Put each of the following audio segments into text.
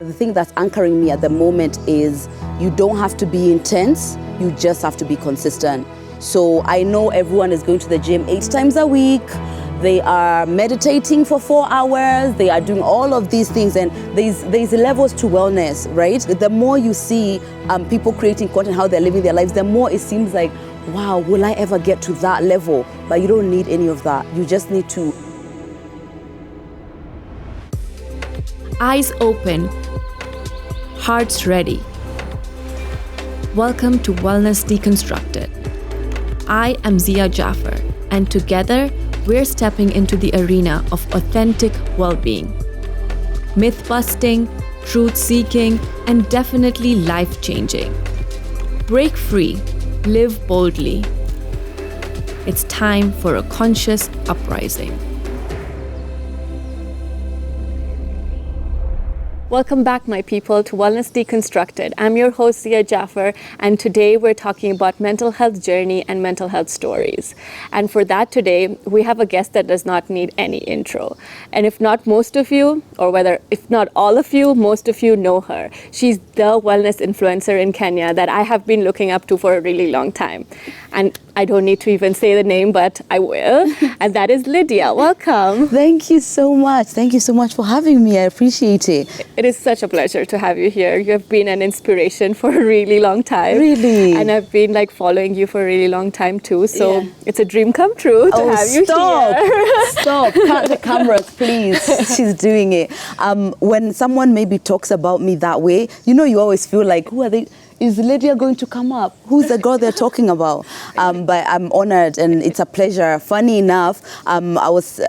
The thing that's anchoring me at the moment is you don't have to be intense, you just have to be consistent. So I know everyone is going to the gym 8 times a week, they are meditating for 4 hours, they are doing all of these things, and there's levels to wellness, right? The more you see people creating content, how they're living their lives, the more it seems like, wow, will I ever get to that level? But you don't need any of that. You just need to. Eyes open, hearts ready. Welcome to Wellness Deconstructed. I am Zia Jaffer, and together we're stepping into the arena of authentic well-being. Myth-busting, truth-seeking, and definitely life-changing. Break free, live boldly. It's time for a conscious uprising. Welcome back, my people, to Wellness Deconstructed. I'm your host, Zia Jaffer, and today we're talking about mental health journey and mental health stories. And for that today, we have a guest that does not need any intro. And if not most of you, or if not all of you, most of you know her. She's the wellness influencer in Kenya that I have been looking up to for a really long time. And I don't need to even say the name, but I will. And that is Lydia. Welcome. Thank you so much. Thank you so much for having me. I appreciate it. It is such a pleasure to have you here. You have been an inspiration for a really long time. Really? And I've been following you for a really long time too. So It's a dream come true to have you here. Stop. Cut the cameras, please. She's doing it. When someone maybe talks about me that way, you always feel like, who are they? Is Lydia going to come up? Who's the girl they're talking about? But I'm honored and it's a pleasure. Funny enough, I was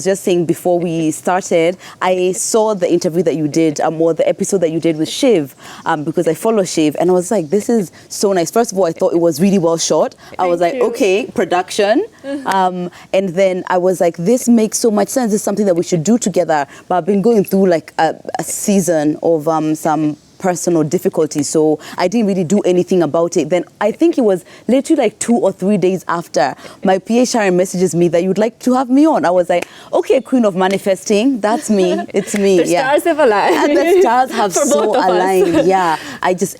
just saying before we started, I saw the interview that you did, or the episode that you did with Shiv, because I follow Shiv, and I was like, this is so nice. First of all, I thought it was really well shot. I was like, okay, production. And then I was like, this makes so much sense. This is something that we should do together. But I've been going through a season of some personal difficulties, so I didn't really do anything about it. Then I think it was literally 2 or 3 days after my PA Sharon messages me that you'd like to have me on. I was like, okay, queen of manifesting, that's me, it's me. The stars have aligned. And the stars have so aligned. Yeah,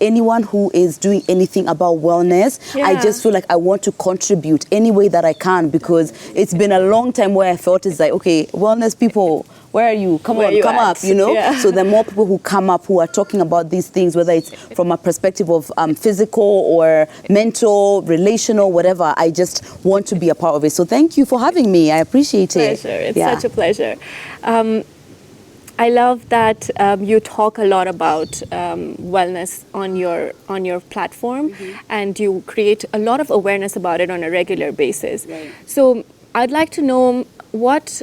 anyone who is doing anything about wellness, I just feel like I want to contribute any way that I can, because it's been a long time where I felt it's like, okay, wellness people, where are you? Come up, So the more people who come up who are talking about these things, whether it's from a perspective of physical or mental, relational, whatever, I just want to be a part of it. So thank you for having me. I appreciate it. Pleasure. It's such a pleasure. I love that you talk a lot about wellness on your platform, and you create a lot of awareness about it on a regular basis. Right. So I'd like to know what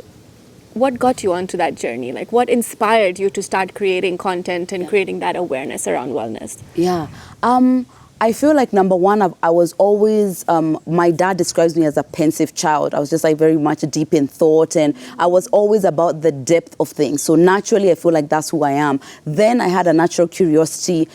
got you onto that journey? What inspired you to start creating content and creating that awareness around wellness? Yeah. I feel like, number one, I was always, my dad describes me as a pensive child. I was just very much deep in thought, and I was always about the depth of things. So naturally, I feel like that's who I am. Then I had a natural curiosity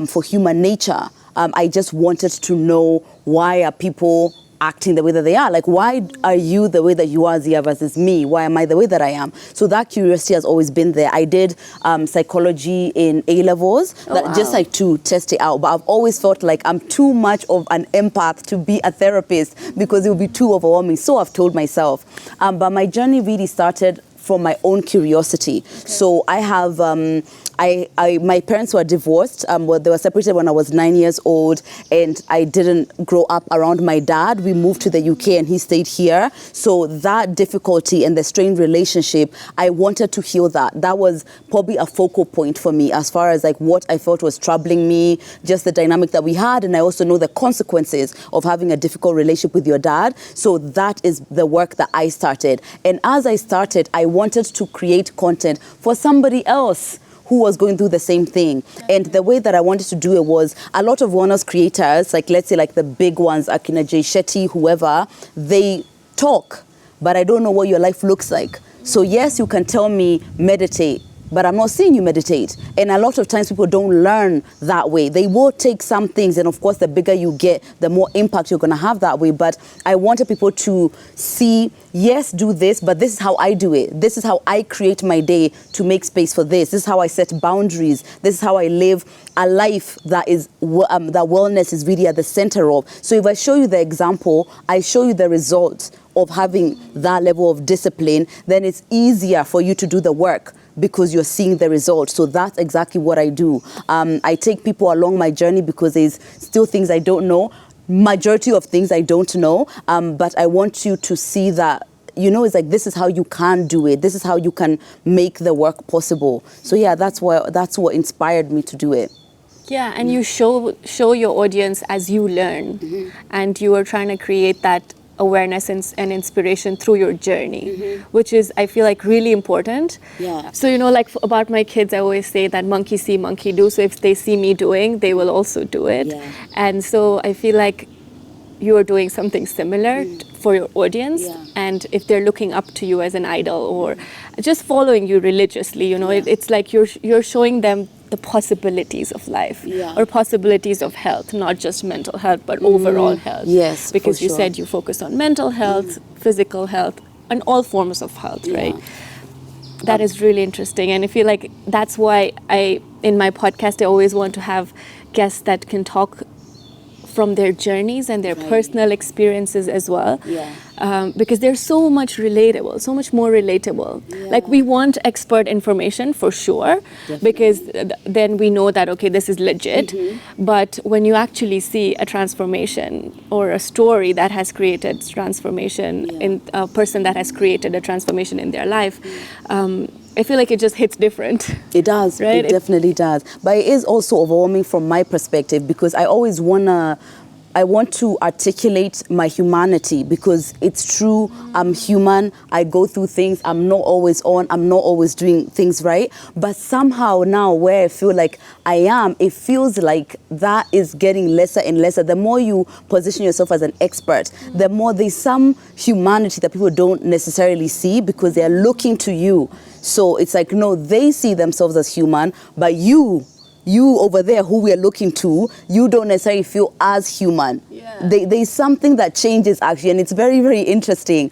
for human nature. I just wanted to know, why are people acting the way that they are? Why are you the way that you are, Zia, versus me? Why am I the way that I am? So that curiosity has always been there. I did psychology in A-levels, just to test it out. But I've always felt like I'm too much of an empath to be a therapist, because it would be too overwhelming. So I've told myself. But my journey really started from my own curiosity. Okay. So I have, my parents were divorced. They were separated when I was 9 years old, and I didn't grow up around my dad. We moved to the UK and he stayed here. So that difficulty and the strained relationship, I wanted to heal that. That was probably a focal point for me, as far as what I felt was troubling me, just the dynamic that we had. And I also know the consequences of having a difficult relationship with your dad. So that is the work that I started. And as I started, I wanted to create content for somebody else who was going through the same thing. And the way that I wanted to do it was, a lot of wellness creators, let's say the big ones, Akina Jay Shetty, whoever, they talk, but I don't know what your life looks like. So yes, you can tell me meditate, but I'm not seeing you meditate. And a lot of times people don't learn that way. They will take some things, and of course, the bigger you get, the more impact you're going to have that way. But I wanted people to see, yes, do this, but this is how I do it. This is how I create my day to make space for this. This is how I set boundaries. This is how I live a life that is that wellness is really at the center of. So if I show you the example, I show you the results of having that level of discipline, then it's easier for you to do the work because you're seeing the results. So that's exactly what I do. I take people along my journey because there's still things I don't know. Majority of things I don't know, but I want you to see that, you know, it's like, this is how you can do it. This is how you can make the work possible. So yeah, that's what inspired me to do it. Yeah, and you show your audience as you learn, and you are trying to create that awareness and inspiration through your journey, which is, I feel like, really important. Yeah. So, you know, like about my kids, I always say that monkey see, monkey do. So if they see me doing, they will also do it. Yeah. And so I feel like you are doing something similar for your audience. Yeah. And if they're looking up to you as an idol or just following you religiously, you know, it's like you're showing them the possibilities of life, or possibilities of health, not just mental health, but overall health. Yes, because for you sure. said you focus on mental health, physical health, and all forms of health, right? That is really interesting. And I feel like that's why in my podcast, I always want to have guests that can talk from their journeys and their personal experiences as well. Because they're so much relatable, so much more relatable. Like, we want expert information for sure, because then we know that, okay, this is legit. But when you actually see a transformation or a story that has created transformation in a person that has created a transformation in their life, I feel like it just hits different. It does, right? It definitely does. But it is also overwhelming from my perspective, because I always I want to articulate my humanity, because it's true, I'm human, I go through things, I'm not always on, I'm not always doing things right. But somehow now, where I feel like I am, it feels like that is getting lesser and lesser. The more you position yourself as an expert, the more there's some humanity that people don't necessarily see, because they're looking to you. So it's like, no, they see themselves as human, but you over there who we are looking to, you don't necessarily feel as human. There's something that changes actually, and it's very, very interesting.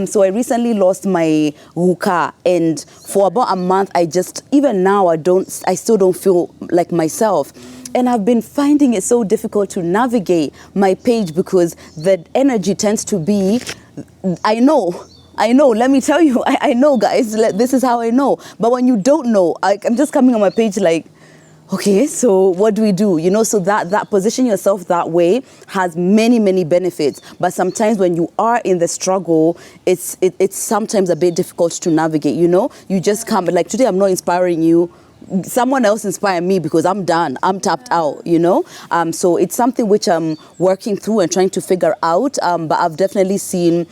So I recently lost my ruka, and for about a month, even now, I still don't feel like myself. And I've been finding it so difficult to navigate my page, because the energy tends to be, I know, let me tell you, I know, guys, this is how I know. But when you don't know, I'm just coming on my page like, okay, so what do we do? You know, so that position yourself that way has many, many benefits. But sometimes when you are in the struggle, it's sometimes a bit difficult to navigate, you know? You just come, like today I'm not inspiring you. Someone else inspire me, because I'm done. I'm tapped out, you know? So it's something which I'm working through and trying to figure out. But I've definitely seen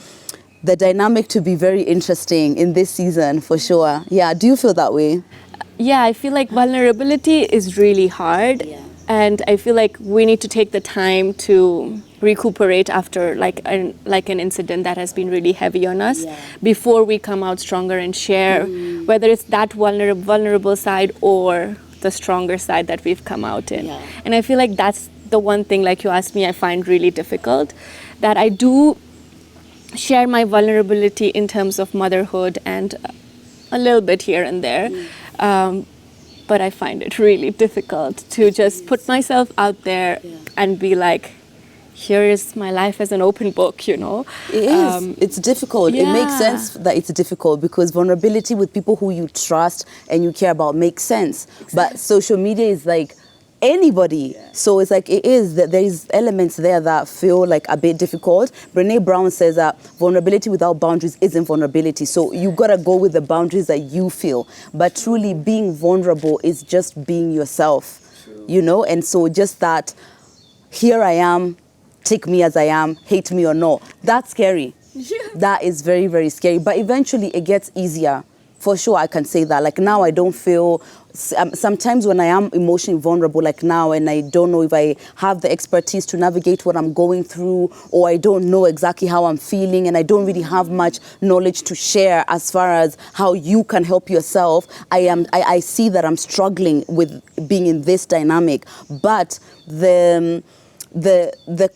the dynamic to be very interesting in this season, for sure. Yeah, do you feel that way? Yeah, I feel like vulnerability is really hard, and I feel like we need to take the time to recuperate after like an incident that has been really heavy on us, before we come out stronger and share, whether it's that vulnerable side or the stronger side that we've come out in. And I feel like that's the one thing, like you asked me, I find really difficult, that I do share my vulnerability in terms of motherhood and a little bit here and there. But I find it really difficult to just put myself out there and be like, here is my life as an open book, you know? It is. It's difficult. It makes sense that it's difficult, because vulnerability with people who you trust and you care about makes sense. Exactly. But social media is like anybody. So it's like, it is that there's elements there that feel like a bit difficult. Brene Brown says that vulnerability without boundaries isn't vulnerability. So you gotta go with the boundaries that you feel. But truly being vulnerable is just being yourself, you know? And so just that, here I am, take me as I am, hate me or not. That's scary. That is very, very scary. But eventually it gets easier. For sure, I can say that. Like now, I don't feel. Sometimes when I am emotionally vulnerable, like now, and I don't know if I have the expertise to navigate what I'm going through, or I don't know exactly how I'm feeling, and I don't really have much knowledge to share as far as how you can help yourself. I see that I'm struggling with being in this dynamic, but the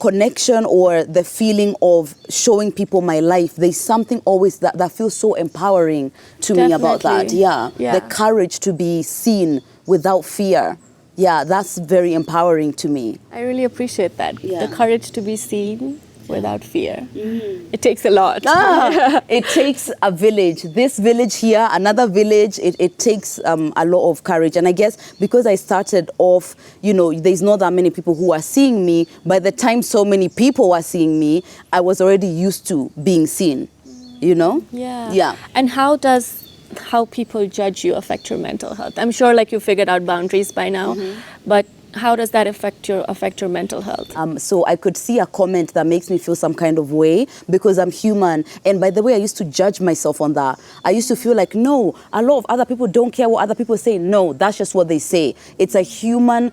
connection or the feeling of showing people my life, there's something always that feels so empowering to me about that. Yeah. The courage to be seen without fear. Yeah, that's very empowering to me. I really appreciate that. The courage to be seen without fear. It takes a lot. It takes a village. This village here, another village, it takes a lot of courage. And I guess because I started off, there's not that many people who are seeing me. By the time so many people were seeing me, I was already used to being seen, Yeah. And how people judge you affect your mental health? I'm sure like you figured out boundaries by now, but how does that affect your mental health? So I could see a comment that makes me feel some kind of way because I'm human. And by the way, I used to judge myself on that. I used to feel like, no, a lot of other people don't care what other people say. No, that's just what they say. It's a human.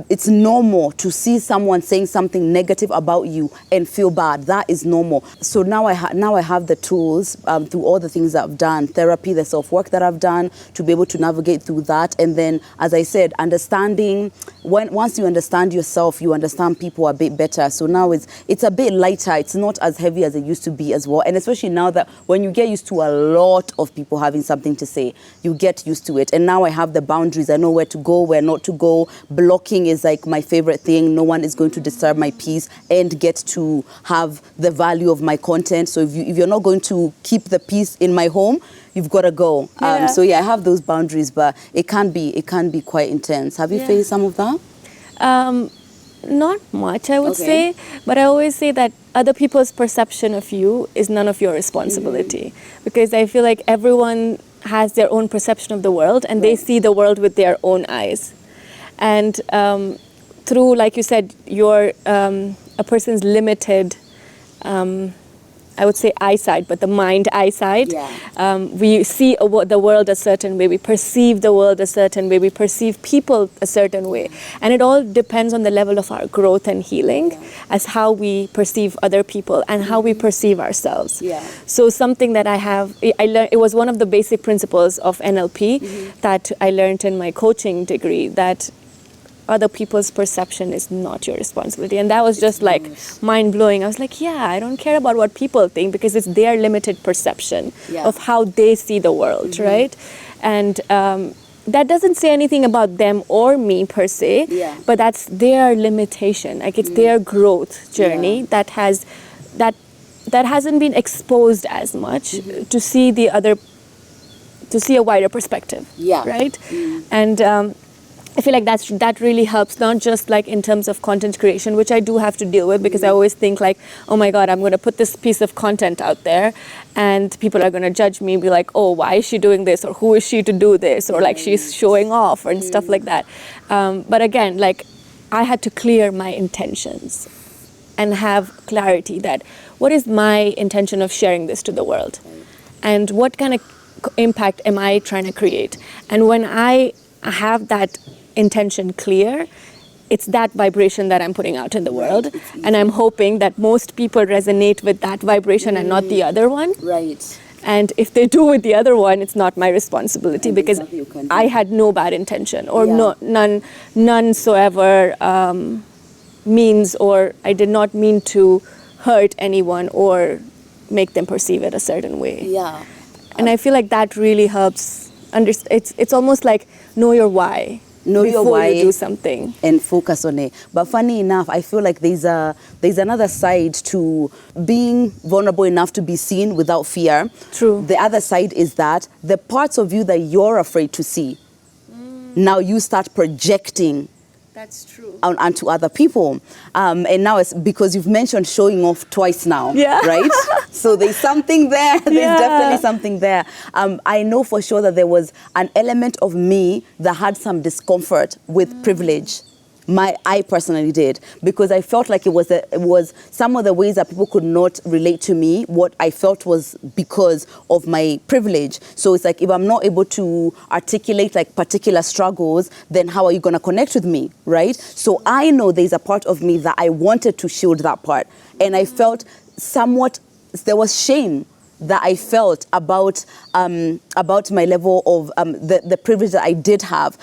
It's normal to see someone saying something negative about you and feel bad. That is normal. So now I have the tools through all the things that I've done, therapy, the self-work that I've done to be able to navigate through that. And then, as I said, understanding, once you understand yourself, you understand people a bit better. So now it's a bit lighter. It's not as heavy as it used to be as well. And especially now that when you get used to a lot of people having something to say, you get used to it. And now I have the boundaries. I know where to go, where not to go. Blocking is like my favorite thing. No one is going to disturb my peace and get to have the value of my content. So if you're not going to keep the peace in my home, you've got to go. So I have those boundaries, but it can be quite intense. Have you faced some of that? Not much, I would say, but I always say that other people's perception of you is none of your responsibility, because I feel like everyone has their own perception of the world and they see the world with their own eyes. And through, like you said, a person's limited, I would say eyesight, but the mind eyesight, we see the world a certain way, we perceive the world a certain way, we perceive people a certain way. And it all depends on the level of our growth and healing as how we perceive other people and how we perceive ourselves. So something that I learned, it was one of the basic principles of NLP that I learned in my coaching degree, that other people's perception is not your responsibility. And that was just like mind-blowing. I was like, I don't care about what people think because it's their limited perception of how they see the world, right? And that doesn't say anything about them or me per se, but that's their limitation. Like it's their growth journey that hasn't been exposed as much to see a wider perspective, right? And I feel like that really helps, not just like in terms of content creation, which I do have to deal with because I always think like, oh my God, I'm going to put this piece of content out there and people are going to judge me, be like, oh, why is she doing this? Or who is she to do this? Or like she's showing off and stuff like that. But again, like I had to clear my intentions and have clarity that what is my intention of sharing this to the world? And what kind of impact am I trying to create? And when I have that intention clear, it's that vibration that I'm putting out in the world, and I'm hoping that most people resonate with that vibration and not the other one. And if they do with the other one, it's not my responsibility because I had no bad intention or none soever means, or I did not mean to hurt anyone or make them perceive it a certain way. And I feel like that really helps. It's almost like know your why. Know your why, you do something and focus on it. But funny enough, I feel like there's another side to being vulnerable enough to be seen without fear. True. The other side is that the parts of you that you're afraid to see, now you start projecting. That's true. Onto other people. And now it's because you've mentioned showing off twice now, right? So there's something there. There's definitely something there. I know for sure that there was an element of me that had some discomfort with privilege. I personally did, because I felt like it was some of the ways that people could not relate to me. What I felt was because of my privilege. So it's like, if I'm not able to articulate like particular struggles, then how are you going to connect with me, right? So I know there's a part of me that I wanted to shield that part, and I felt somewhat there was shame that I felt about my level of the privilege that I did have.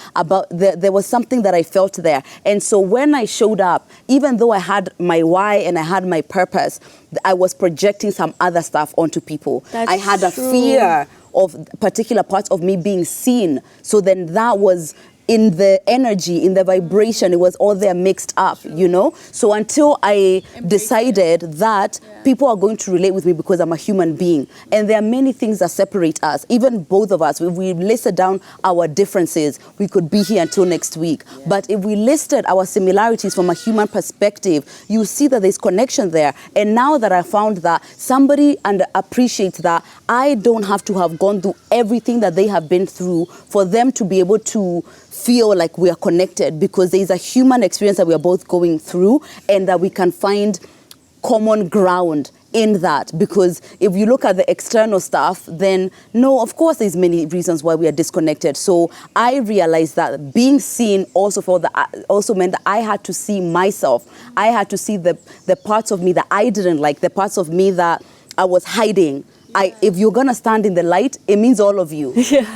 There was something that I felt there. And so when I showed up, even though I had my why and I had my purpose, I was projecting some other stuff onto people. That's I had a true. fear of particular parts of me being seen. So then that was in the energy, in the vibration, it was all there mixed up, you know? So until I decided that people are going to relate with me because I'm a human being. And there are many things that separate us, even both of us. If we listed down our differences, we could be here until next week. Yeah. But if we listed our similarities from a human perspective, you see that there's connection there. And now that I found that somebody appreciates that I don't have to have gone through everything that they have been through for them to be able to feel like we are connected, because there is a human experience that we are both going through, and that we can find common ground in that. Because if you look at the external stuff, then no, of course there's many reasons why we are disconnected. So I realized that being seen also meant that I had to see myself. I had to see the parts of me that I didn't like, the parts of me that I was hiding. If you're going to stand in the light, it means all of you. Yeah.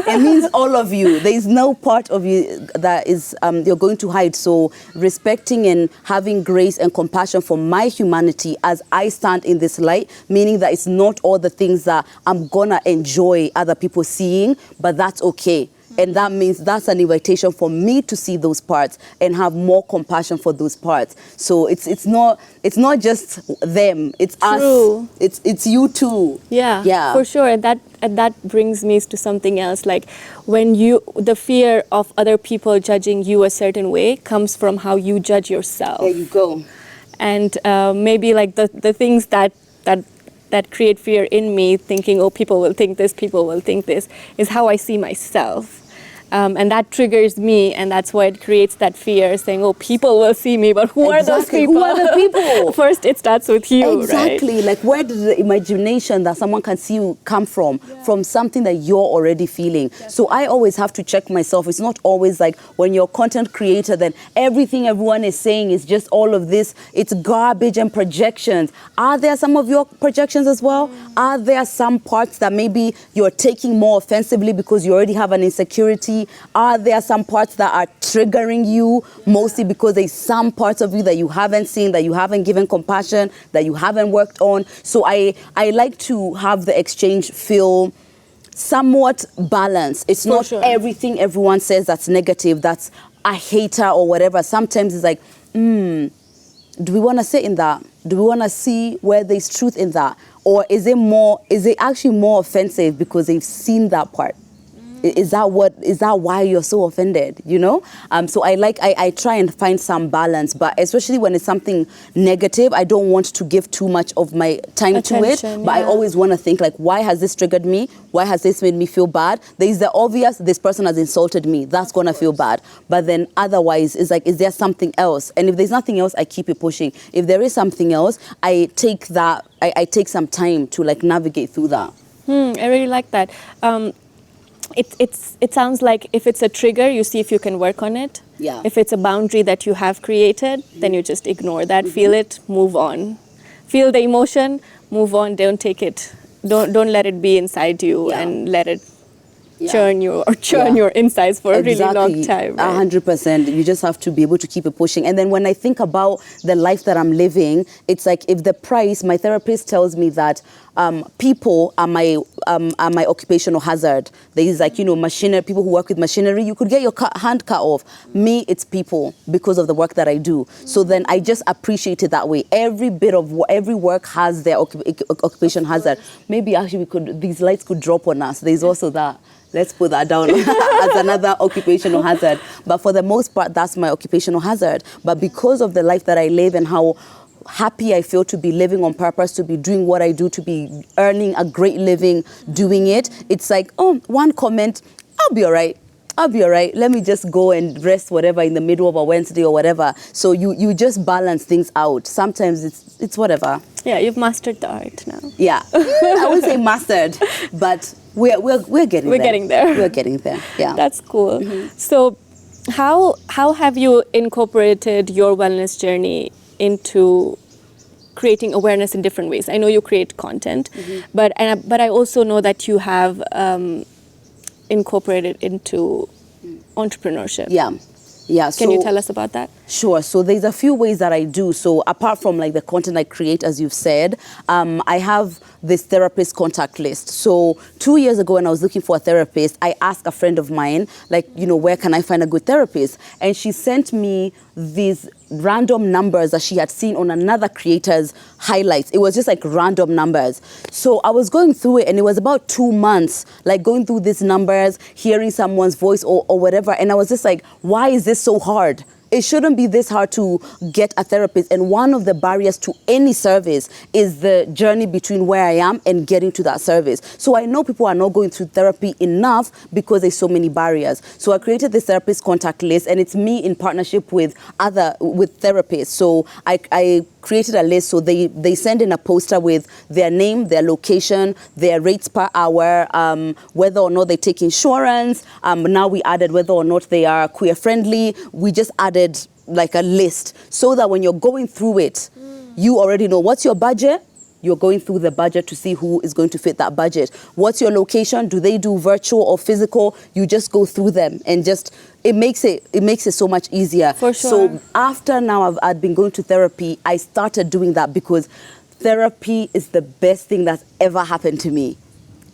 It means all of you. There is no part of you that is you're going to hide. So respecting and having grace and compassion for my humanity as I stand in this light, meaning that it's not all the things that I'm going to enjoy other people seeing, but that's okay. And that means that's an invitation for me to see those parts and have more compassion for those parts. So it's not just them, it's True. us. It's you too. Yeah, for sure. And that brings me to something else. Like when the fear of other people judging you a certain way comes from how you judge yourself. There you go. And maybe like the things that create fear in me, thinking, oh, people will think this, people will think this, is how I see myself. And that triggers me, and that's why it creates that fear, saying, oh, people will see me, but who are those people? Who are the people? First, it starts with you, exactly. right? Like, where did the imagination that someone can see you come from? Yeah. From something that you're already feeling. Definitely. So I always have to check myself. It's not always like when you're a content creator, then everything everyone is saying is just all of this. It's garbage and projections. Are there some of your projections as well? Are there some parts that maybe you're taking more offensively because you already have an insecurity? Are there some parts that are triggering you, mostly because there's some parts of you that you haven't seen, that you haven't given compassion, that you haven't worked on? So I like to have the exchange feel somewhat balanced. It's not everything everyone says that's negative, that's a hater or whatever. Sometimes it's like, do we want to sit in that? Do we want to see where there's truth in that? Or is it actually more offensive because they've seen that part? Is that why you're so offended, you know? So I try and find some balance, but especially when it's something negative, I don't want to give too much of my time to it. But I always want to think like, why has this triggered me? Why has this made me feel bad? There's the obvious, this person has insulted me. That's going to feel bad. But then otherwise, it's like, is there something else? And if there's nothing else, I keep it pushing. If there is something else, I take some time to like navigate through that. I really like that. It sounds like if it's a trigger, you see if you can work on it. Yeah. If it's a boundary that you have created, then you just ignore that, feel it, move on. Feel the emotion, move on, don't take it. Don't let it be inside you and let it churn your insides for a really long time. Right? 100%. You just have to be able to keep it pushing. And then when I think about the life that I'm living, it's like if the price, my therapist tells me that people are my occupational hazard. There is like, machinery, people who work with machinery, you could get your hand cut off. Me, it's people because of the work that I do. So then I just appreciate it that way. Every work has their occupation hazard. Maybe actually these lights could drop on us. There's also that. Let's put that down as another occupational hazard. But for the most part, that's my occupational hazard. But because of the life that I live and how happy I feel to be living on purpose, to be doing what I do, to be earning a great living doing it, it's like, oh, one comment, I'll be all right. I'll be all right. Let me just go and rest whatever in the middle of a Wednesday or whatever. So you just balance things out. Sometimes it's whatever. Yeah, you've mastered the art now. Yeah, I wouldn't say mastered, but we're getting We're there. getting there. We're getting there. Yeah. That's cool. So how have you incorporated your wellness journey into creating awareness in different ways? I know you create content, but I also know that you have incorporated into entrepreneurship. Yeah. Can you tell us about that? Sure. So there's a few ways that I do. So apart from like the content I create, as you've said, I have this therapist contact list. So 2 years ago when I was looking for a therapist, I asked a friend of mine, like, where can I find a good therapist? And she sent me these random numbers that she had seen on another creator's highlights. It was just like random numbers. So I was going through it and it was about 2 months, like going through these numbers, hearing someone's voice or whatever. And I was just like, why is this so hard? It shouldn't be this hard to get a therapist. And one of the barriers to any service is the journey between where I am and getting to that service. So I know people are not going through therapy enough because there's so many barriers. So I created this therapist contact list, and it's me in partnership with therapists. So I created a list. So they send in a poster with their name, their location, their rates per hour, whether or not they take insurance. Now we added whether or not they are queer friendly. We just added like a list so that when you're going through it, you already know what's your budget. You're going through the budget to see who is going to fit that budget. What's your location? Do they do virtual or physical? You just go through them and just it makes it so much easier. For sure. So after now I've been going to therapy, I started doing that because therapy is the best thing that's ever happened to me.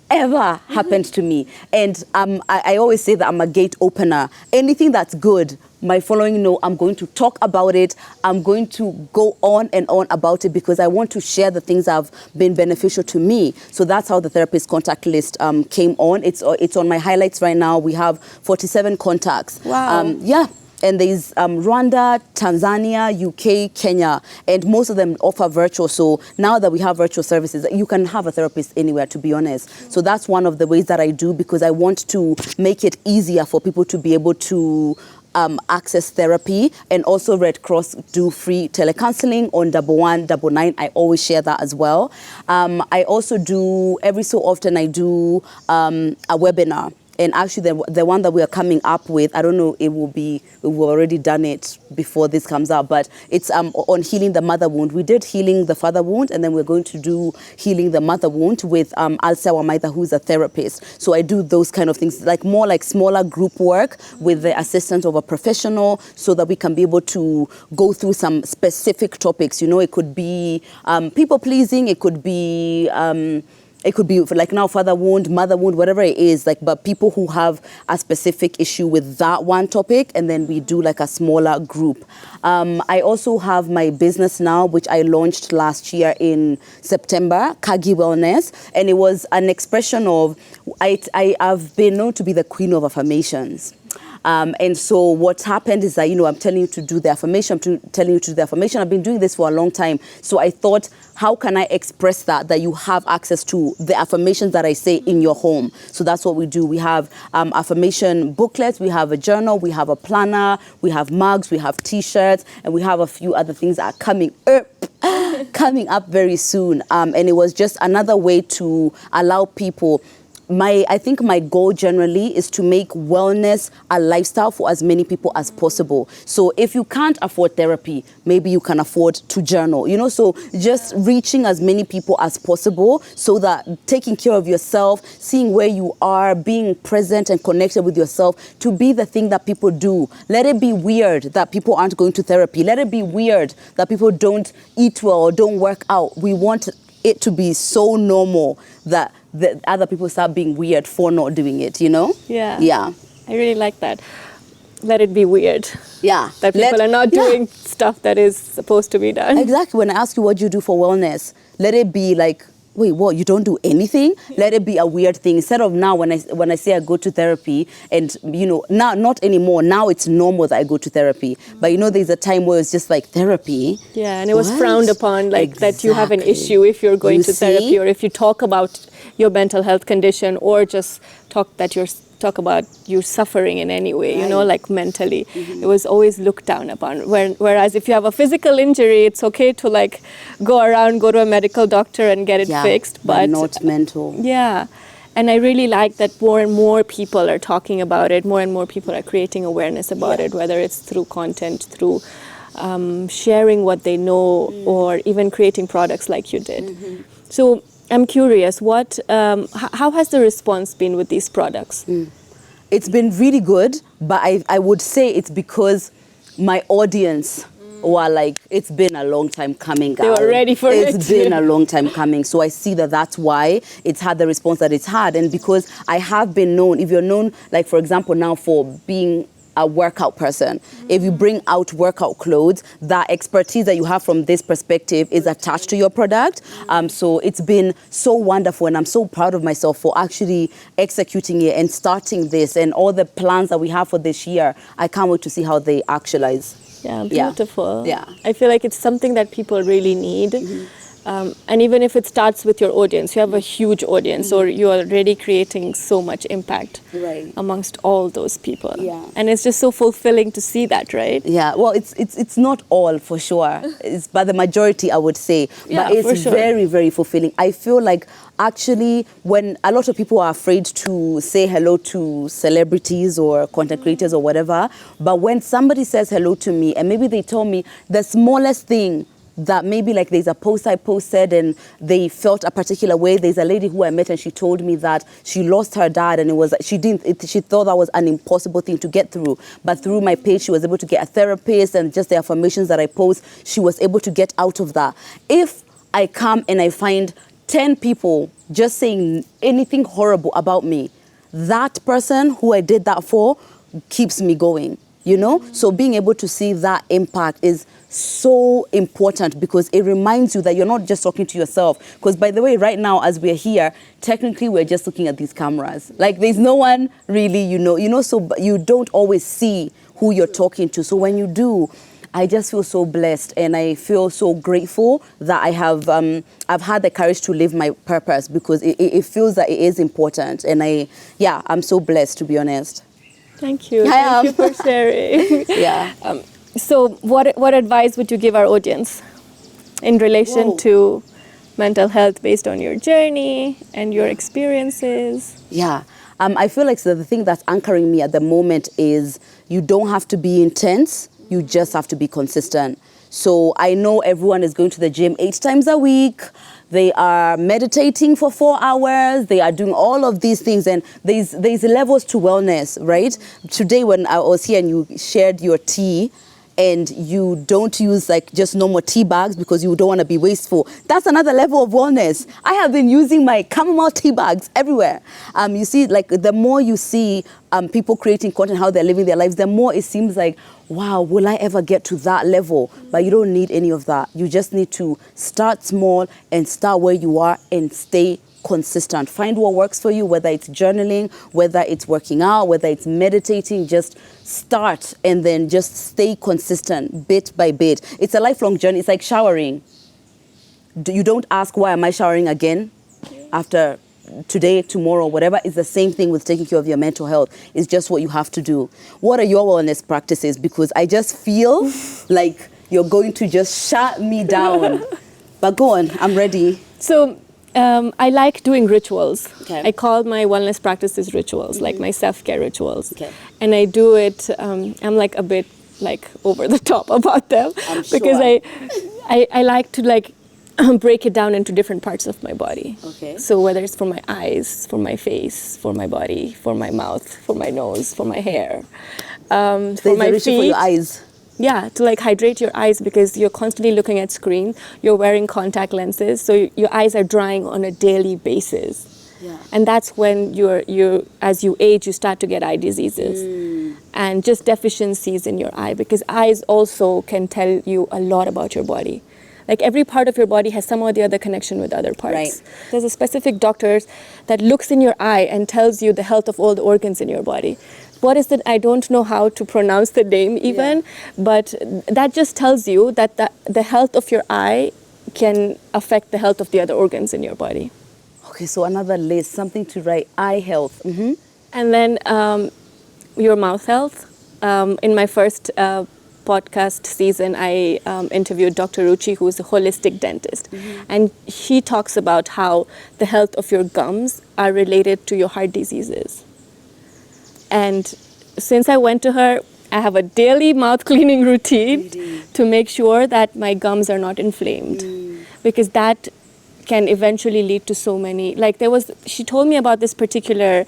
Happened to me. And I always say that I'm a gate opener. Anything that's good, my following know I'm going to talk about it. I'm going to go on and on about it because I want to share the things that have been beneficial to me. So that's how the therapist contact list came on. It's on my highlights right now. We have 47 contacts. Wow. Yeah. And there's Rwanda, Tanzania, UK, Kenya, and most of them offer virtual. So now that we have virtual services, you can have a therapist anywhere, to be honest. So that's one of the ways that I do because I want to make it easier for people to be able to access therapy. And also Red Cross do free telecounseling on 1199. I always share that as well. I also do, every so often I do a webinar. And actually, the one that we are coming up with, I don't know, we've already done it before this comes out, but it's on healing the mother wound. We did healing the father wound, and then we're going to do healing the mother wound with Alsa Wamaitha, who's a therapist. So I do those kind of things, like more like smaller group work with the assistance of a professional so that we can be able to go through some specific topics. It could be people pleasing, it could be like now father wound, mother wound, whatever it is, but people who have a specific issue with that one topic, and then we do like a smaller group. I also have my business now, which I launched last year in September, Kagi Wellness, and it was an expression of, I've been known to be the queen of affirmations. And so what happened is that, I'm telling you to do the affirmation, I've been doing this for a long time. So I thought, how can I express that you have access to the affirmations that I say in your home? So that's what we do. We have affirmation booklets, we have a journal, we have a planner, we have mugs, we have t-shirts, and we have a few other things that are coming up very soon. And it was just another way to allow people. I think my goal generally is to make wellness a lifestyle for as many people as possible. So if you can't afford therapy, maybe you can afford to journal, so just reaching as many people as possible so that taking care of yourself, seeing where you are, being present and connected with yourself to be the thing that people do. Let it be weird that people aren't going to therapy. Let it be weird that people don't eat well or don't work out. We want it to be so normal that other people start being weird for not doing it, Yeah. I really like that. Let it be weird. Yeah. That people are not doing stuff that is supposed to be done. Exactly. When I ask you what you do for wellness, let it be like, wait, what? You don't do anything? Let it be a weird thing. Instead of now, when I say I go to therapy, and now not anymore. Now it's normal that I go to therapy. But there's a time where it's just like therapy. Yeah, and it was frowned upon, like exactly. that you have an issue if you're going to therapy, or if you talk about your mental health condition, or just talk that you're talk about you suffering in any way, you know, like mentally. It was always looked down upon. Whereas if you have a physical injury, it's okay to like go around, go to a medical doctor and get it fixed. But not mental. Yeah. And I really like that more and more people are talking about it, more and more people are creating awareness about it, whether it's through content, through sharing what they know, or even creating products like you did. So I'm curious, how has the response been with these products? It's been really good, but I would say it's because my audience were like, it's been a long time coming. They were ready for it. It's been a long time coming. So I see that that's why it's had the response that it's had. And because I have been known, if you're known, like for example now for being a workout person, if you bring out workout clothes, that expertise that you have from this perspective is attached to your product. So it's been so wonderful, and I'm so proud of myself for actually executing it and starting this, and all the plans that we have for this year. I can't wait to see how they actualize. Yeah, beautiful. Yeah. I feel like it's something that people really need. And even if it starts with your audience, you have a huge audience, or you're already creating so much impact amongst all those people. Yeah. And it's just so fulfilling to see that, right? Yeah, well, it's not all for sure, but the majority I would say. Yeah, but it's for sure. very, very fulfilling. I feel like actually when a lot of people are afraid to say hello to celebrities or content creators or whatever, but when somebody says hello to me and maybe they tell me the smallest thing, that maybe like there's a post I posted and they felt a particular way. There's a lady who I met and she told me that she lost her dad, and she thought that was an impossible thing to get through. But through my page, she was able to get a therapist, and just the affirmations that I post, she was able to get out of that. If I come and I find 10 people just saying anything horrible about me, that person who I did that for keeps me going, you know? So being able to see that impact is so important, because it reminds you that you're not just talking to yourself. Because by the way, right now as we're here, technically we're just looking at these cameras. Like there's no one really, you know, so you don't always see who you're talking to. So when you do, I just feel so blessed, and I feel so grateful that I've had the courage to live my purpose, because it feels that it is important. And I'm so blessed, to be honest. Thank you. Thank you for sharing. Yeah. So what advice would you give our audience in relation to mental health based on your journey and your experiences? Yeah. I feel like the thing that's anchoring me at the moment is you don't have to be intense. You just have to be consistent. So I know everyone is going to the gym 8 times a week. They are meditating for 4 hours. They are doing all of these things. And there's levels to wellness, right? Today when I was here and you shared your tea, and you don't use like just normal tea bags because you don't want to be wasteful. That's another level of wellness. I have been using my chamomile tea bags everywhere. You see, like the more you see people creating content, how they're living their lives, the more it seems like, wow, will I ever get to that level? But you don't need any of that. You just need to start small and start where you are and stay consistent. Find what works for you, whether it's journaling, whether it's working out, whether it's meditating. Just start and then just stay consistent bit by bit. It's a lifelong journey. It's like showering. You don't ask, why am I showering again after today, tomorrow, whatever. It's the same thing with taking care of your mental health. It's just what you have to do. What are your wellness practices? Because I just feel like you're going to just shut me down. But go on, I'm ready. So I like doing rituals. Okay. I call my wellness practices rituals, like my self-care rituals. Okay. And I do it, I'm like a bit like over the top about them. I'm sure. Because I like to like break it down into different parts of my body. Okay. So whether it's for my eyes, for my face, for my body, for my mouth, for my nose, for my hair, for my feet. For your eyes. Yeah, to like hydrate your eyes, because you're constantly looking at screen, you're wearing contact lenses, so your eyes are drying on a daily basis. Yeah. And that's when as you age, you start to get eye diseases and just deficiencies in your eye, because eyes also can tell you a lot about your body. Like every part of your body has some or the other connection with other parts. Right. There's a specific doctor that looks in your eye and tells you the health of all the organs in your body. What is it? I don't know how to pronounce the name even, but that just tells you that the health of your eye can affect the health of the other organs in your body. Okay, so another list, something to write, eye health. And then your mouth health. In my first podcast season, I interviewed Dr. Ruchi, who's a holistic dentist. And he talks about how the health of your gums are related to your heart diseases. And since I went to her, I have a daily mouth cleaning routine to make sure that my gums are not inflamed. Because that can eventually lead to so many, like she told me about this particular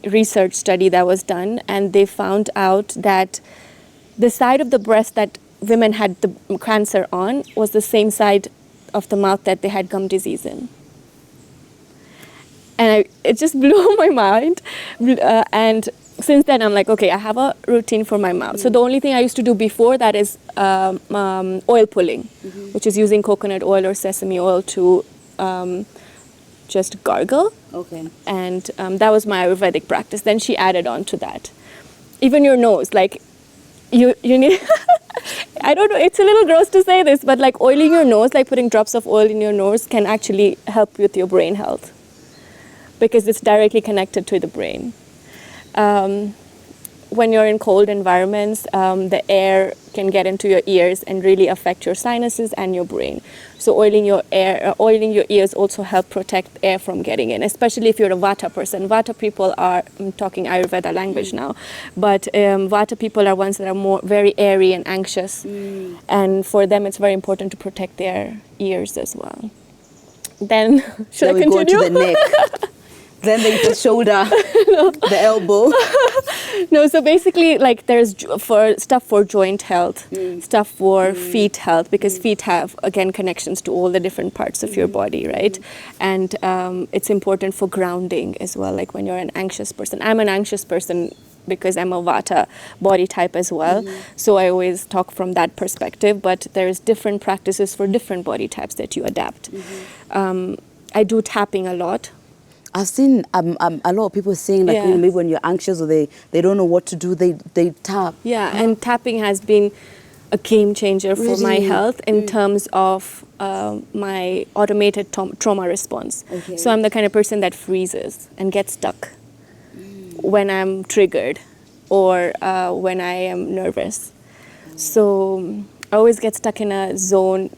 research study that was done, and they found out that the side of the breast that women had the cancer on was the same side of the mouth that they had gum disease in. And it just blew my mind. And since then, I'm like, okay, I have a routine for my mouth. So the only thing I used to do before that is oil pulling, which is using coconut oil or sesame oil to just gargle. Okay. And that was my Ayurvedic practice. Then she added on to that. Even your nose, like you need, I don't know, it's a little gross to say this, but like oiling your nose, like putting drops of oil in your nose can actually help with your brain health because it's directly connected to the brain. When you're in cold environments, the air can get into your ears and really affect your sinuses and your brain. So oiling your ears also help protect air from getting in, especially if you're a Vata person. Vata people are, I'm talking Ayurveda language now, but Vata people are ones that are very airy and anxious. And for them, it's very important to protect their ears as well. Then, should I continue? Then we go to the neck. Then the shoulder, the elbow. No, so basically, like there's stuff for joint health, stuff for feet health, because feet have, again, connections to all the different parts of your body, right? And it's important for grounding as well, like when you're an anxious person. I'm an anxious person because I'm a Vata body type as well. So I always talk from that perspective, but there's different practices for different body types that you adapt. I do tapping a lot. I've seen a lot of people saying, like, maybe when you're anxious or they don't know what to do, they tap. Yeah, and tapping has been a game changer for my health in terms of my automated trauma response. Okay. So I'm the kind of person that freezes and gets stuck when I'm triggered or when I am nervous. So I always get stuck in a zone,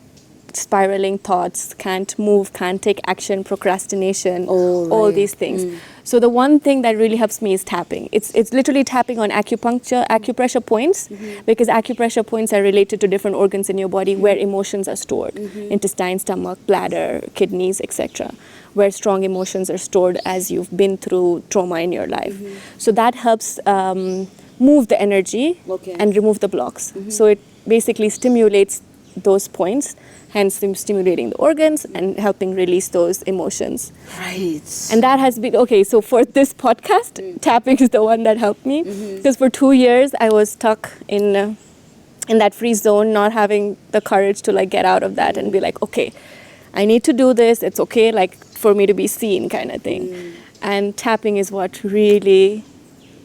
spiraling thoughts, can't move, can't take action, procrastination, all these things. So the one thing that really helps me is tapping. It's literally tapping on acupressure points, because acupressure points are related to different organs in your body where emotions are stored, intestine, stomach, bladder, kidneys, etc., where strong emotions are stored as you've been through trauma in your life. So that helps move the energy and remove the blocks. So it basically stimulates those points, hence stimulating the organs and helping release those emotions. Right. And that has been, okay, so for this podcast, tapping is the one that helped me. Because for 2 years, I was stuck in that free zone, not having the courage to like get out of that and be like, okay, I need to do this. It's okay, like for me to be seen kind of thing. And tapping is what really,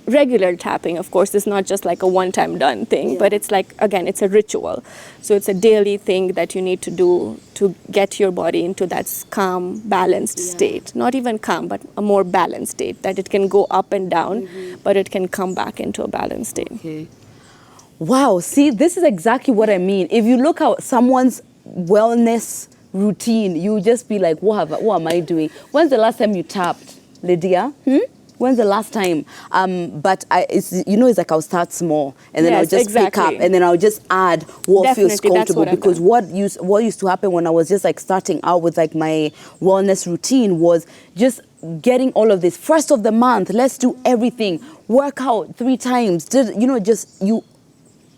regular tapping, of course, is not just like a one-time done thing, but it's like, again, it's a ritual. So it's a daily thing that you need to do to get your body into that calm, balanced state. Not even calm, but a more balanced state, that it can go up and down, but it can come back into a balanced state. Okay. Wow, see, this is exactly what I mean. If you look at someone's wellness routine, you just be like, what am I doing? When's the last time you tapped, Lydia? When's the last time? But it's like I'll start small and then I'll just pick up and then I'll just add what feels comfortable. Because what used to happen when I was just like starting out with like my wellness routine was just getting all of this. First of the month, let's do everything. Work out 3 times.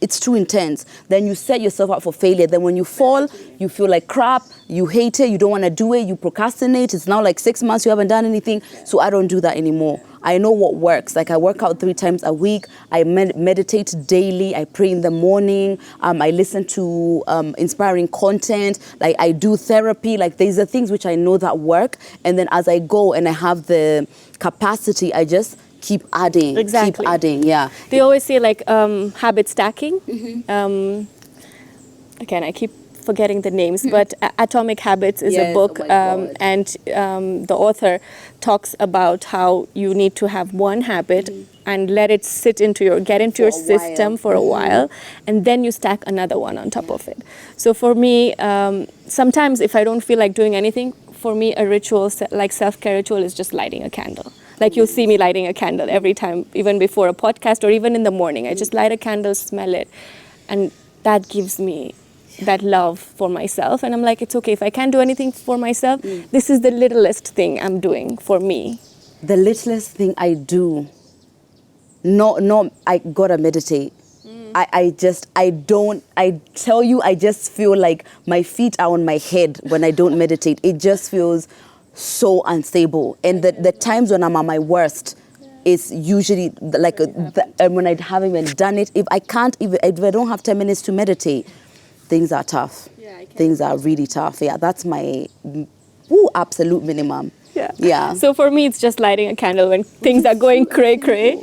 It's too intense. Then you set yourself up for failure. Then when you fall, you feel like crap, you hate it, you don't want to do it, you procrastinate. It's now like 6 months you haven't done anything. So I don't do that anymore. I know what works. Like I work out 3 times a week. I meditate daily. I pray in the morning. I listen to inspiring content. Like I do therapy. Like these are things which I know that work. And then as I go and I have the capacity, I just keep adding, keep adding, They always say like habit stacking. Again, I keep forgetting the names, but Atomic Habits is a Yes, book, oh my God. and the author talks about how you need to have one habit and let it sit into get into your For a system while. for a while, and then you stack another one on top of it. So for me, sometimes if I don't feel like doing anything, for me a ritual like self-care ritual is just lighting a candle. Like you'll see me lighting a candle every time, even before a podcast or even in the morning. I just light a candle, smell it, and that gives me that love for myself. And I'm like, it's okay if I can't do anything for myself. This is the littlest thing I'm doing for me. The littlest thing I do, I gotta meditate. I tell you, I just feel like my feet are on my head when I don't meditate. It just feels so unstable. And the times when I'm at my worst is usually like when I haven't even done it. If I don't have 10 minutes to meditate, things are tough. Things are really tough. Yeah, that's my absolute minimum. Yeah. So for me, it's just lighting a candle when things are going cray-cray.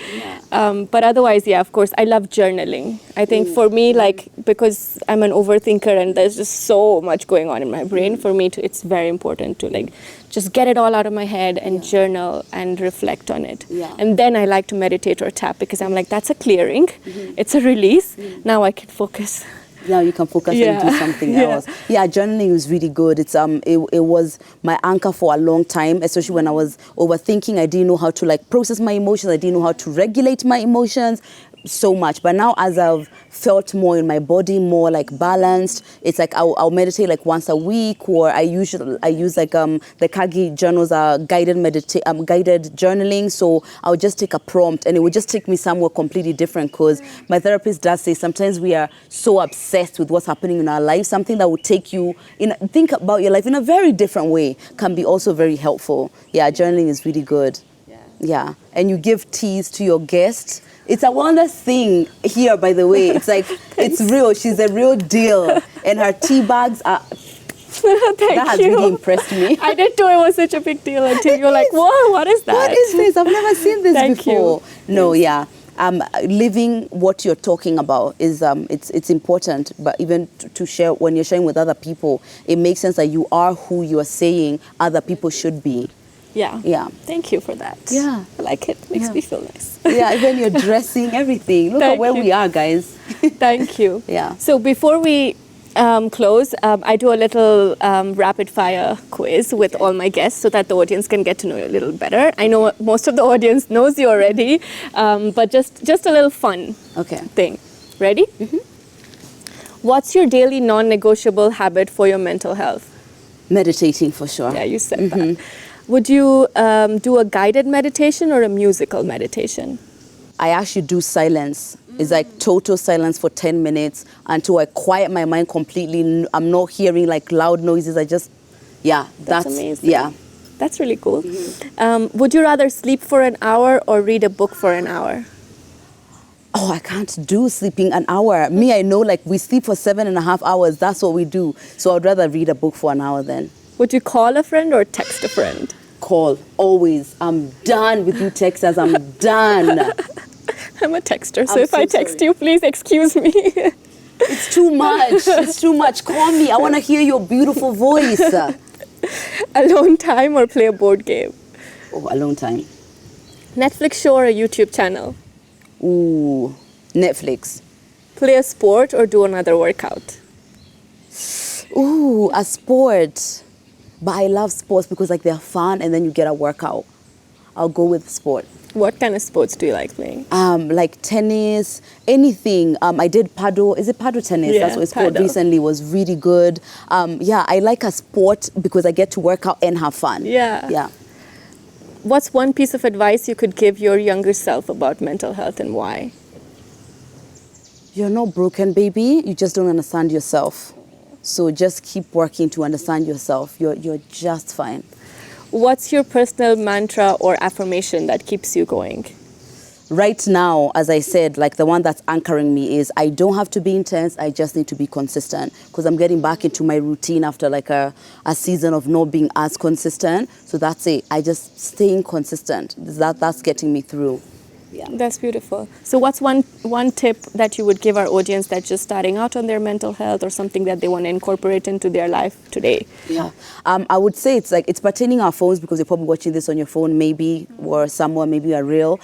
But otherwise, yeah, of course, I love journaling. I think for me, like, because I'm an overthinker and there's just so much going on in my brain, for me, it's very important to, like, just get it all out of my head and journal and reflect on it. And then I like to meditate or tap because I'm like, that's a clearing. It's a release. Now I can focus. Now you can focus and do something else. Yeah, journaling was really good. It was my anchor for a long time, especially when I was overthinking. I didn't know how to like process my emotions. I didn't know how to regulate my emotions so much. But now as I've felt more in my body, more like balanced, it's like I'll meditate like once a week, or I use like the Kagi journals are guided journaling. So I'll just take a prompt and it would just take me somewhere completely different, because my therapist does say sometimes we are so obsessed with what's happening in our life. Something that would take you think about your life in a very different way can be also very helpful. Yeah, journaling is really good. Yeah, and you give teas to your guests. It's a wondrous thing here, by the way. It's like, it's real. She's a real deal. And her tea bags are... That has really impressed me. I did too. It was such a big deal until you're like, whoa, what is that? What is this? I've never seen this before. You. No, yeah. Living what you're talking about is it's important, but even to share, when you're sharing with other people, it makes sense that you are who you are saying other people should be. Yeah. Thank you for that. Yeah. I like it. Makes me feel nice. Yeah, even your dressing, everything. Look at where we are, guys. Thank you. Yeah. So before we close, I do a little rapid fire quiz with all my guests so that the audience can get to know you a little better. I know most of the audience knows you already, but just a little fun thing. Ready? What's your daily non-negotiable habit for your mental health? Meditating, for sure. Yeah, you said that. Would you do a guided meditation or a musical meditation? I actually do silence. It's like total silence for 10 minutes until I quiet my mind completely. I'm not hearing like loud noises. That's amazing. Yeah. That's really cool. Would you rather sleep for an hour or read a book for an hour? Oh, I can't do sleeping an hour. Me, I know like we sleep for 7.5 hours. That's what we do. So I'd rather read a book for an hour then. Would you call a friend or text a friend? Call, always. I'm done with you texters. I'm done. I'm a texter, so if I text you, please excuse me. It's too much. It's too much. Call me. I want to hear your beautiful voice. Alone time or play a board game? Oh, alone time. Netflix show or a YouTube channel? Ooh, Netflix. Play a sport or do another workout? Ooh, a sport. But I love sports because like they're fun and then you get a workout. I'll go with sport. What kind of sports do you like playing? Like tennis, anything. I did paddle. Is it paddle tennis? Yeah, that's what it's called recently. It was really good. I like a sport because I get to work out and have fun. Yeah. What's one piece of advice you could give your younger self about mental health and why? You're not broken, baby. You just don't understand yourself. So just keep working to understand yourself. You're just fine. What's your personal mantra or affirmation that keeps you going? Right now, as I said, like the one that's anchoring me is I don't have to be intense. I just need to be consistent, because I'm getting back into my routine after like a season of not being as consistent. So that's it. I just staying consistent. That's getting me through. Yeah. That's beautiful. So what's one tip that you would give our audience that's just starting out on their mental health, or something that they want to incorporate into their life today? Yeah, I would say it's pertaining our phones, because you're probably watching this on your phone, maybe, or somewhere, maybe a reel.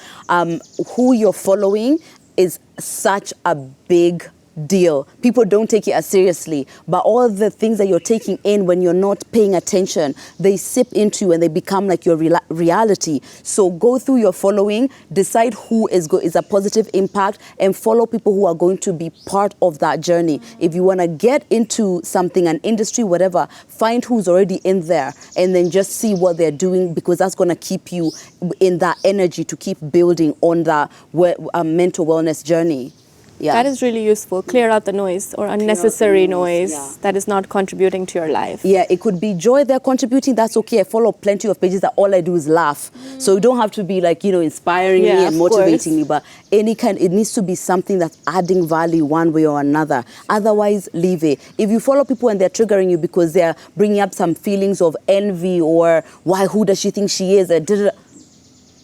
Who you're following is such a big deal. People don't take it as seriously, but all the things that you're taking in when you're not paying attention, they sip into you and they become like your reality. So go through your following, decide who is a positive impact, and follow people who are going to be part of that journey. If you want to get into something, an industry, whatever, find who's already in there and then just see what they're doing, because that's going to keep you in that energy to keep building on that mental wellness journey. Yeah. That is really useful. Clear out the noise or unnecessary noise that is not contributing to your life. Yeah, it could be joy they're contributing. That's okay. I follow plenty of pages that all I do is laugh. So you don't have to be like, inspiring me and motivating me, but it needs to be something that's adding value one way or another. Otherwise, leave it. If you follow people and they're triggering you because they're bringing up some feelings of envy, or who does she think she is?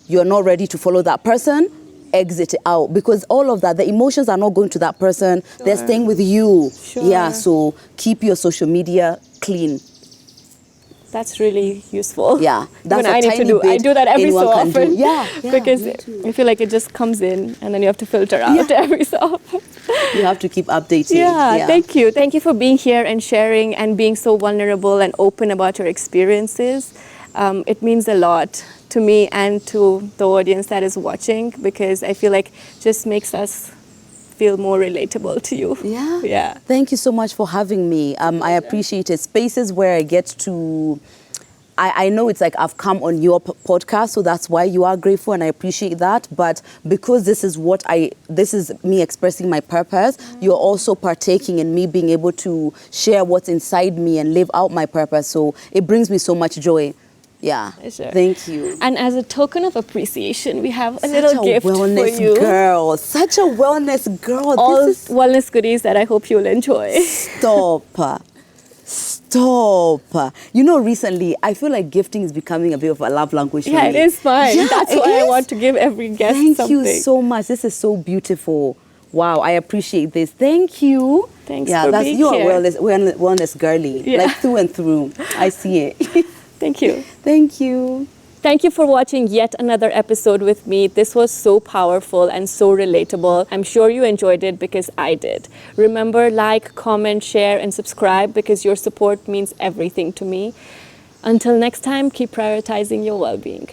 You're not ready to follow that person. Exit out, because all of that, the emotions are not going to that person. Sure. They're staying with you. Sure. Yeah, so keep your social media clean. That's really useful. Yeah, that's I do that every so often. Yeah, because I feel like it just comes in and then you have to filter out every so often. You have to keep updating. Yeah, thank you. Thank you for being here and sharing and being so vulnerable and open about your experiences. It means a lot to me and to the audience that is watching, because I feel like it just makes us feel more relatable to you. Yeah. Thank you so much for having me. I appreciate it. Spaces where I get to, I know it's like I've come on your podcast, so that's why you are grateful, and I appreciate that. But because this is me expressing my purpose, you're also partaking in me being able to share what's inside me and live out my purpose. So it brings me so much joy. Yeah, sure. Thank you. And as a token of appreciation, we have a little gift for you. Such a wellness girl. All wellness goodies that I hope you'll enjoy. Stop. Recently, I feel like gifting is becoming a bit of a love language for me. Yeah, it is fine. Yeah, that's why I want to give every guest something. Thank you so much. This is so beautiful. Wow, I appreciate this. Thank you. Thanks for being here. You're a wellness girly, like through and through. I see it. Thank you. Thank you. Thank you for watching yet another episode with me. This was so powerful and so relatable. I'm sure you enjoyed it, because I did. Remember, like, comment, share, and subscribe, because your support means everything to me. Until next time, keep prioritizing your well-being.